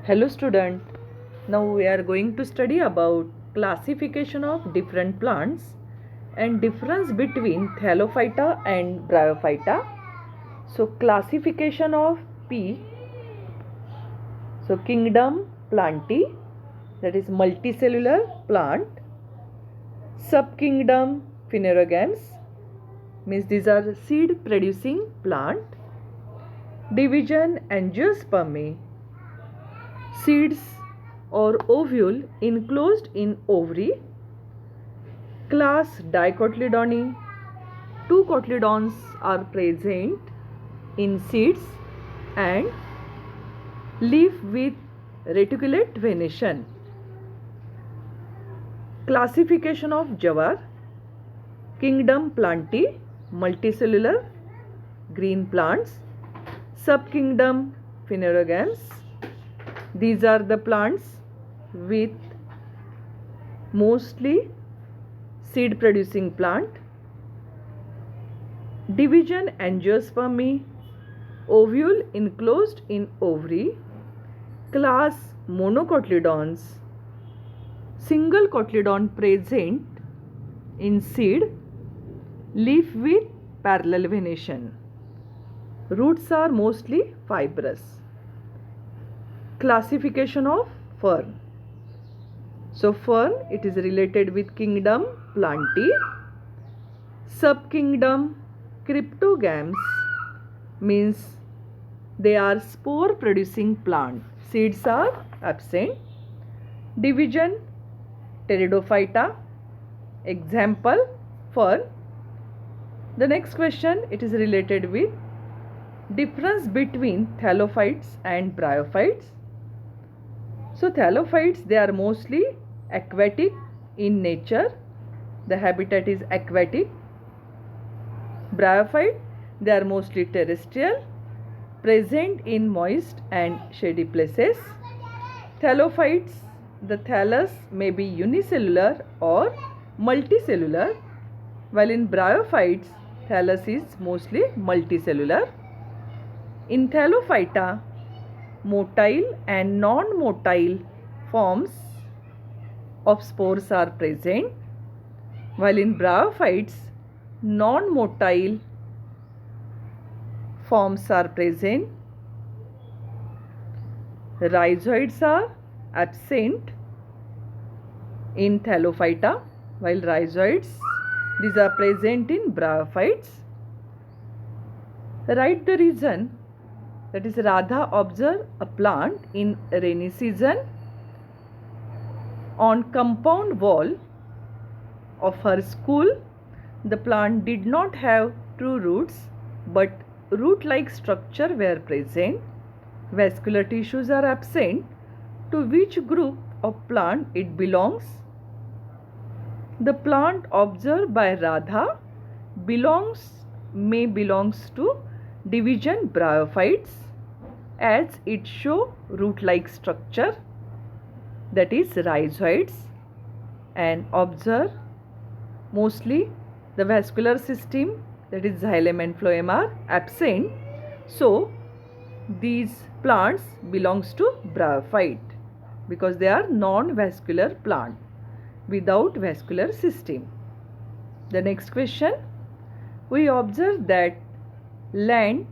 Hello student, now we are going to study about classification of different plants and difference between Thallophyta and Bryophyta. So classification of P, so kingdom Plantae, that is multicellular plant. Subkingdom Phanerogams, means these are seed producing plant. Division Angiospermae, seeds or ovule enclosed in ovary. Class Dicotyledone, two cotyledons are present in seeds and leaf with reticulate venation. Classification of Jawar, kingdom Plantae, multicellular green plants. Subkingdom Phanerogams, these are the plants with mostly seed producing plant. Division Angiospermae, ovule enclosed in ovary. Class Monocotyledons, single cotyledon present in seed, leaf with parallel venation. Roots are mostly fibrous. Classification of fern. So fern, it is related with kingdom Plantae. Subkingdom Cryptogams, means they are spore producing plant. Seeds are absent. Division Pteridophyta, example fern. The next question, it is related with difference between thallophytes and bryophytes. So thallophytes, they are mostly aquatic in nature. The habitat is aquatic. Bryophyte, they are mostly terrestrial, present in moist and shady places. Thallophytes, the thallus may be unicellular or multicellular, while in bryophytes, thallus is mostly multicellular. In Thallophyta, motile and non-motile forms of spores are present, while in bryophytes, non-motile forms are present. Rhizoids are absent in Thallophyta, while rhizoids, these are present in bryophytes. Write the reason, that is Radha observed a plant in rainy season. On compound wall of her school, the plant did not have true roots, but root-like structure were present. Vascular tissues are absent. To which group of plant it belongs? The plant observed by Radha may belongs to division bryophytes, as it show root-like structure, that is rhizoids, and observe mostly the vascular system, that is xylem and phloem, are absent. So these plants belongs to bryophyte because they are non-vascular plant without vascular system. The next question, we observe that land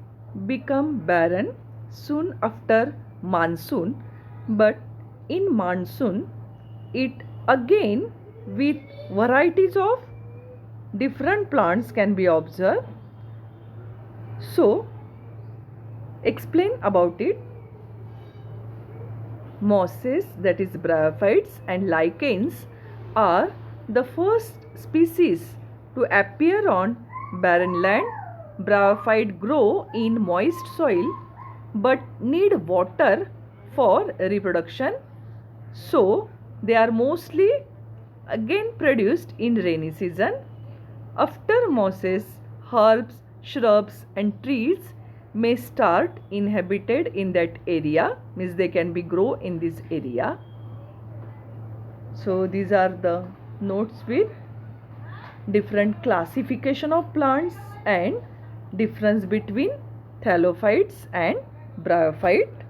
become barren soon after monsoon, but in monsoon it again with varieties of different plants can be observed. So explain about it. Mosses, that is bryophytes, and lichens are the first species to appear on barren land. Bryophyte grow in moist soil but need water for reproduction. So they are mostly again produced in rainy season. After mosses, herbs, shrubs and trees may start inhabited in that area, means they can be grow in this area. So these are the notes with different classification of plants and difference between thallophytes and bryophyte.